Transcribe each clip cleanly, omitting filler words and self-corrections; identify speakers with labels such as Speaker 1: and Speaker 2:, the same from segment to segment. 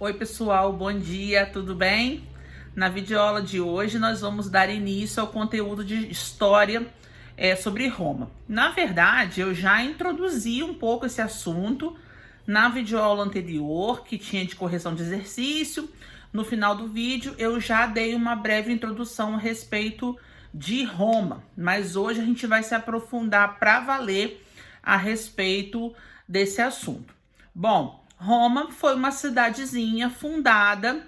Speaker 1: Oi pessoal, bom dia, tudo bem? Na videoaula de hoje nós vamos dar início ao conteúdo de história sobre Roma. Na verdade, eu já introduzi um pouco esse assunto na videoaula anterior, que tinha de correção de exercício. No final do vídeo eu já dei uma breve introdução a respeito de Roma, mas hoje a gente vai se aprofundar para valer a respeito desse assunto. Bom, Roma foi uma cidadezinha fundada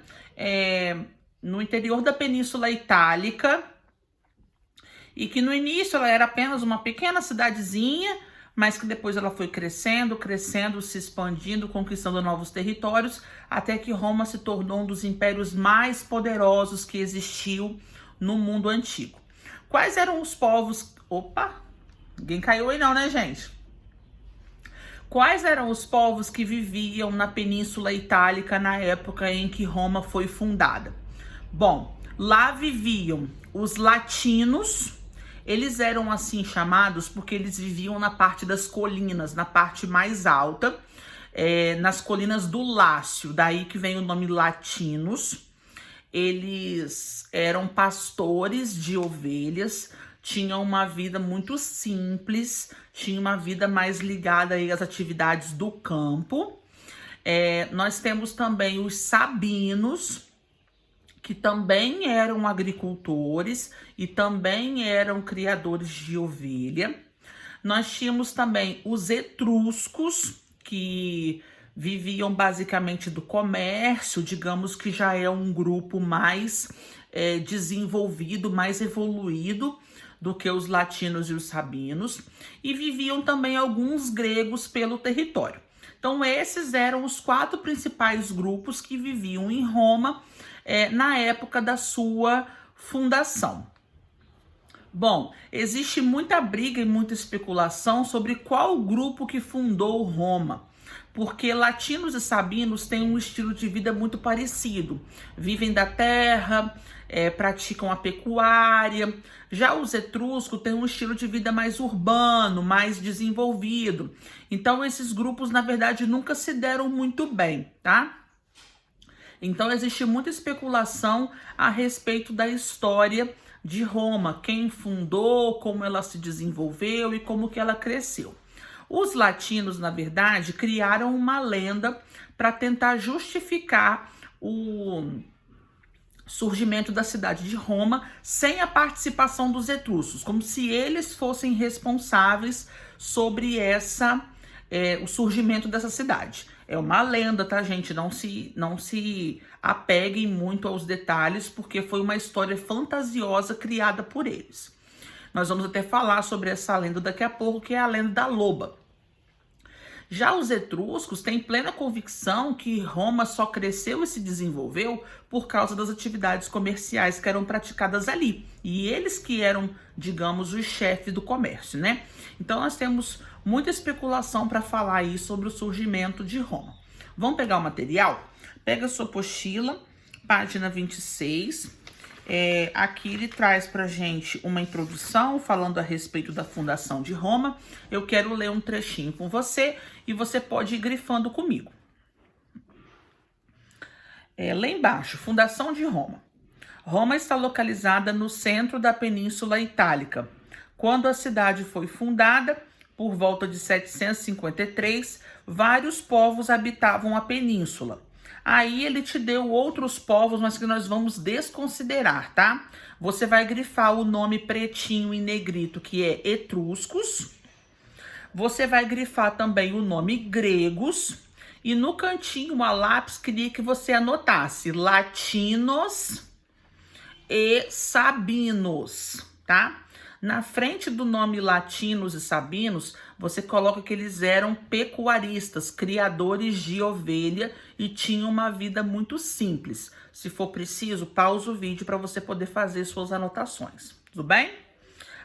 Speaker 1: no interior da Península Itálica e que no início ela era apenas uma pequena cidadezinha, mas que depois ela foi crescendo, se expandindo, conquistando novos territórios, até que Roma se tornou um dos impérios mais poderosos que existiu no mundo antigo. Quais eram os povos... Opa! Ninguém caiu aí não, né, gente? Quais eram os povos que viviam na Península Itálica na época em que Roma foi fundada? Bom, lá viviam os latinos. Eles eram assim chamados porque eles viviam na parte das colinas, na parte mais alta, nas colinas do Lácio, daí que vem o nome latinos. Eles eram pastores de ovelhas, tinham uma vida muito simples, tinham uma vida mais ligada aí às atividades do campo. Nós temos também os sabinos, que também eram agricultores e também eram criadores de ovelha. Nós tínhamos também os etruscos, que viviam basicamente do comércio, digamos que já é um grupo mais desenvolvido, mais evoluído do que os latinos e os sabinos, e viviam também alguns gregos pelo território. Então esses eram os 4 principais grupos que viviam em Roma na época da sua fundação. Bom, existe muita briga e muita especulação sobre qual grupo que fundou Roma, porque latinos e sabinos têm um estilo de vida muito parecido. Vivem da terra, praticam a pecuária. Já os etruscos têm um estilo de vida mais urbano, mais desenvolvido. Então esses grupos, na verdade, nunca se deram muito bem, tá? Então existe muita especulação a respeito da história de Roma, quem fundou, como ela se desenvolveu e como que ela cresceu. Os latinos, na verdade, criaram uma lenda para tentar justificar o surgimento da cidade de Roma sem a participação dos etruscos, como se eles fossem responsáveis sobre o surgimento dessa cidade. É uma lenda, tá, gente? Não se apeguem muito aos detalhes, porque foi uma história fantasiosa criada por eles. Nós vamos até falar sobre essa lenda daqui a pouco, que é a lenda da loba. Já os etruscos têm plena convicção que Roma só cresceu e se desenvolveu por causa das atividades comerciais que eram praticadas ali. E eles que eram, digamos, os chefes do comércio, né? Então nós temos muita especulação para falar aí sobre o surgimento de Roma. Vamos pegar o material? Pega a sua apostila, página 26. Aqui ele traz pra gente uma introdução falando a respeito da fundação de Roma. Eu quero ler um trechinho com você e você pode ir grifando comigo. Lá embaixo, fundação de Roma. Roma está localizada no centro da Península Itálica. Quando a cidade foi fundada, por volta de 753, vários povos habitavam a península. Aí ele te deu outros povos, mas que nós vamos desconsiderar, tá? Você vai grifar o nome pretinho em negrito, que é etruscos. Você vai grifar também o nome gregos. E no cantinho, a lápis, queria que você anotasse latinos e sabinos, tá? Na frente do nome latinos e sabinos, você coloca que eles eram pecuaristas, criadores de ovelha e tinham uma vida muito simples. Se for preciso, pausa o vídeo para você poder fazer suas anotações. Tudo bem?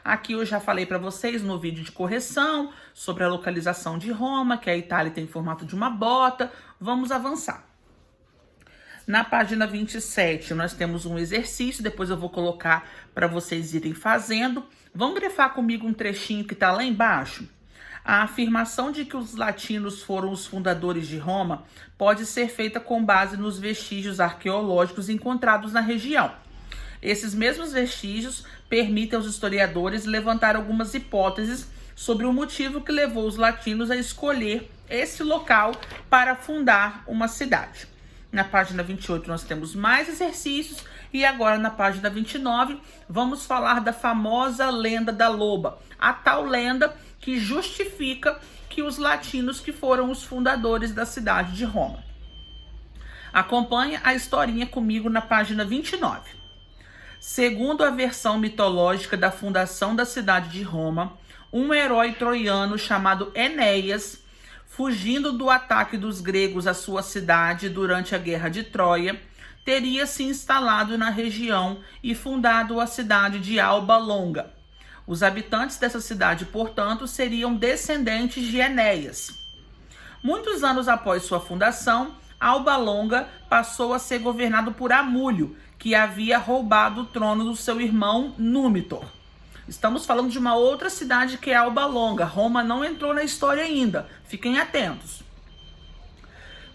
Speaker 1: Aqui eu já falei para vocês no vídeo de correção sobre a localização de Roma, que a Itália tem formato de uma bota. Vamos avançar. Na página 27, nós temos um exercício, depois eu vou colocar para vocês irem fazendo. Vão grifar comigo um trechinho que está lá embaixo. A afirmação de que os latinos foram os fundadores de Roma pode ser feita com base nos vestígios arqueológicos encontrados na região. Esses mesmos vestígios permitem aos historiadores levantar algumas hipóteses sobre o motivo que levou os latinos a escolher esse local para fundar uma cidade. Na página 28 nós temos mais exercícios e agora na página 29 vamos falar da famosa lenda da loba, a tal lenda que justifica que os latinos que foram os fundadores da cidade de Roma. Acompanhe a historinha comigo na página 29. Segundo a versão mitológica da fundação da cidade de Roma, um herói troiano chamado Enéas, fugindo do ataque dos gregos à sua cidade durante a Guerra de Troia, teria se instalado na região e fundado a cidade de Alba Longa. Os habitantes dessa cidade, portanto, seriam descendentes de Enéas. Muitos anos após sua fundação, Alba Longa passou a ser governado por Amulio, que havia roubado o trono do seu irmão Númitor. Estamos falando de uma outra cidade que é Alba Longa. Roma não entrou na história ainda. Fiquem atentos.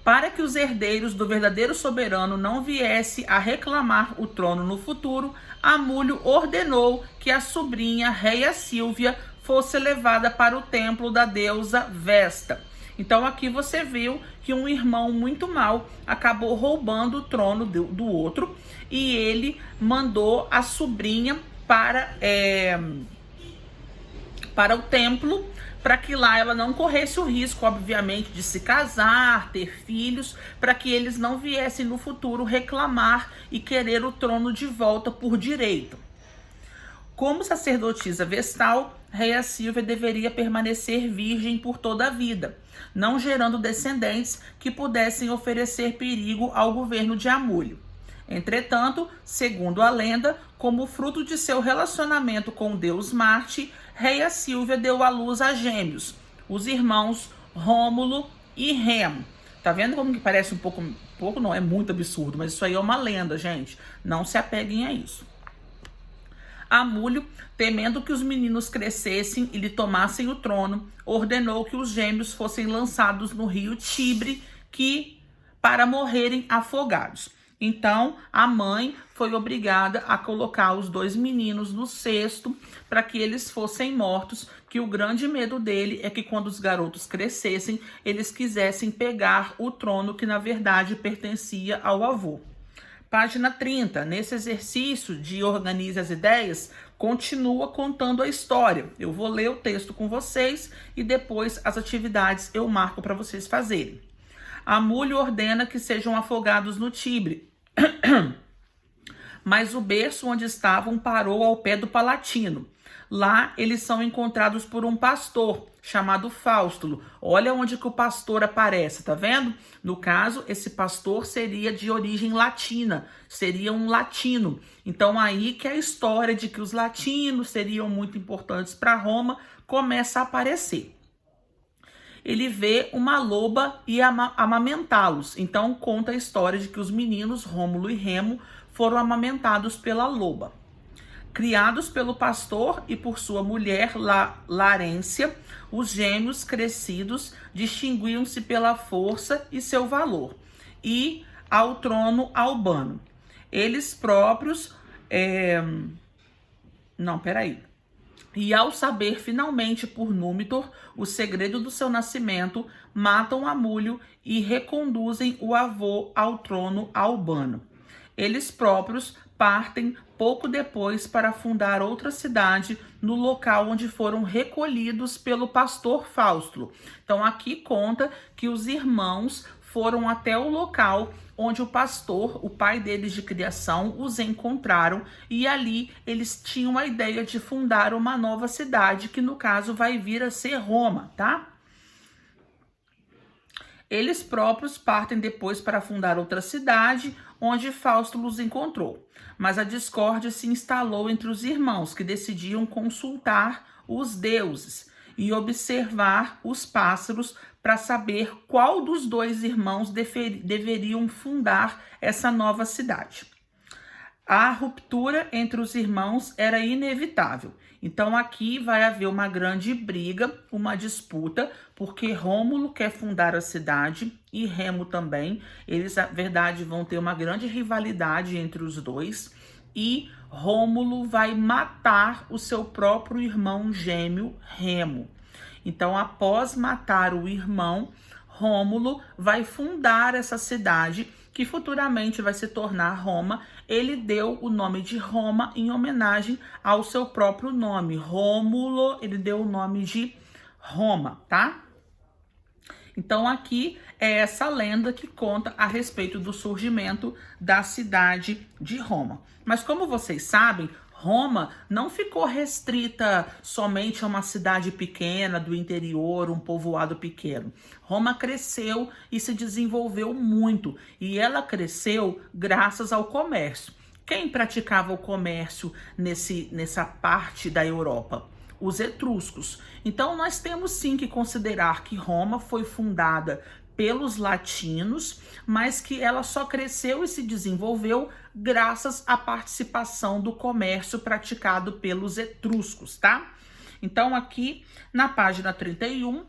Speaker 1: Para que os herdeiros do verdadeiro soberano não viessem a reclamar o trono no futuro, Amulio ordenou que a sobrinha Reia Sílvia fosse levada para o templo da deusa Vesta. Então aqui você viu que um irmão muito mau acabou roubando o trono do outro e ele mandou a sobrinha para o templo, para que lá ela não corresse o risco, obviamente, de se casar, ter filhos, para que eles não viessem no futuro reclamar e querer o trono de volta por direito. Como sacerdotisa vestal, Reia Sílvia deveria permanecer virgem por toda a vida, não gerando descendentes que pudessem oferecer perigo ao governo de Amulio. Entretanto, segundo a lenda, como fruto de seu relacionamento com o deus Marte, Reia Sílvia deu à luz a gêmeos, os irmãos Rômulo e Remo. Tá vendo como que parece um pouco não, é muito absurdo, mas isso aí é uma lenda, gente. Não se apeguem a isso. Amulio, temendo que os meninos crescessem e lhe tomassem o trono, ordenou que os gêmeos fossem lançados no rio Tibre para morrerem afogados. Então, a mãe foi obrigada a colocar os dois meninos no cesto para que eles fossem mortos, que o grande medo dele é que quando os garotos crescessem, eles quisessem pegar o trono que na verdade pertencia ao avô. Página 30, nesse exercício de Organize as Ideias, continua contando a história. Eu vou ler o texto com vocês e depois as atividades eu marco para vocês fazerem. Amulio ordena que sejam afogados no Tibre, mas o berço onde estavam parou ao pé do Palatino. Lá eles são encontrados por um pastor chamado Faustulo. Olha onde que o pastor aparece, tá vendo? No caso, esse pastor seria de origem latina, seria um latino. Então aí que a história de que os latinos seriam muito importantes para Roma começa a aparecer. Ele vê uma loba e amamentá-los. Então conta a história de que os meninos Rômulo e Remo foram amamentados pela loba. Criados pelo pastor e por sua mulher Larência, os gêmeos crescidos distinguiam-se pela força e seu valor, e ao trono albano. Eles próprios... E ao saber finalmente por Númitor o segredo do seu nascimento, matam Amulio e reconduzem o avô ao trono albano. Eles próprios partem pouco depois para fundar outra cidade no local onde foram recolhidos pelo pastor Faustulo. Então aqui conta que os irmãos foram até o local onde o pastor, o pai deles de criação, os encontraram e ali eles tinham a ideia de fundar uma nova cidade, que no caso vai vir a ser Roma, tá? Eles próprios partem depois para fundar outra cidade, onde Faustulo os encontrou. Mas a discórdia se instalou entre os irmãos, que decidiam consultar os deuses e observar os pássaros para saber qual dos dois irmãos deveriam fundar essa nova cidade. A ruptura entre os irmãos era inevitável. Então aqui vai haver uma grande briga, uma disputa, porque Rômulo quer fundar a cidade e Remo também. Eles, na verdade, vão ter uma grande rivalidade entre os dois. E Rômulo vai matar o seu próprio irmão gêmeo, Remo. Então, após matar o irmão, Rômulo vai fundar essa cidade, que futuramente vai se tornar Roma. Ele deu o nome de Roma em homenagem ao seu próprio nome. Rômulo, ele deu o nome de Roma, tá? Então aqui é essa lenda que conta a respeito do surgimento da cidade de Roma. Mas como vocês sabem, Roma não ficou restrita somente a uma cidade pequena do interior, um povoado pequeno. Roma cresceu e se desenvolveu muito, e ela cresceu graças ao comércio. Quem praticava o comércio nessa parte da Europa? Os etruscos. Então nós temos sim que considerar que Roma foi fundada pelos latinos, mas que ela só cresceu e se desenvolveu graças à participação do comércio praticado pelos etruscos, tá? Então aqui na página 31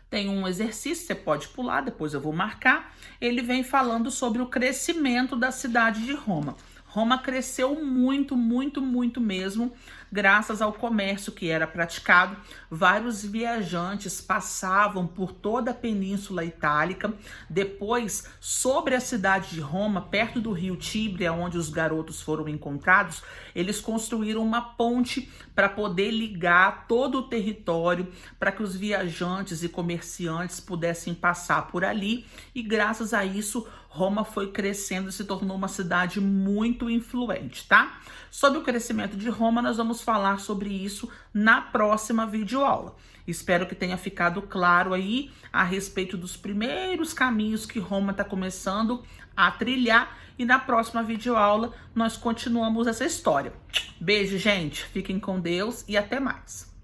Speaker 1: tem um exercício, você pode pular, depois eu vou marcar. Ele vem falando sobre o crescimento da cidade de Roma. Roma cresceu muito, muito, muito mesmo, graças ao comércio que era praticado. Vários viajantes passavam por toda a Península Itálica. Depois, sobre a cidade de Roma, perto do rio Tibre, onde os garotos foram encontrados, eles construíram uma ponte para poder ligar todo o território, para que os viajantes e comerciantes pudessem passar por ali. E graças a isso, Roma foi crescendo e se tornou uma cidade muito influente, tá? Sobre o crescimento de Roma, nós vamos falar sobre isso na próxima videoaula. Espero que tenha ficado claro aí a respeito dos primeiros caminhos que Roma está começando a trilhar. E na próxima videoaula nós continuamos essa história. Beijo, gente. Fiquem com Deus e até mais.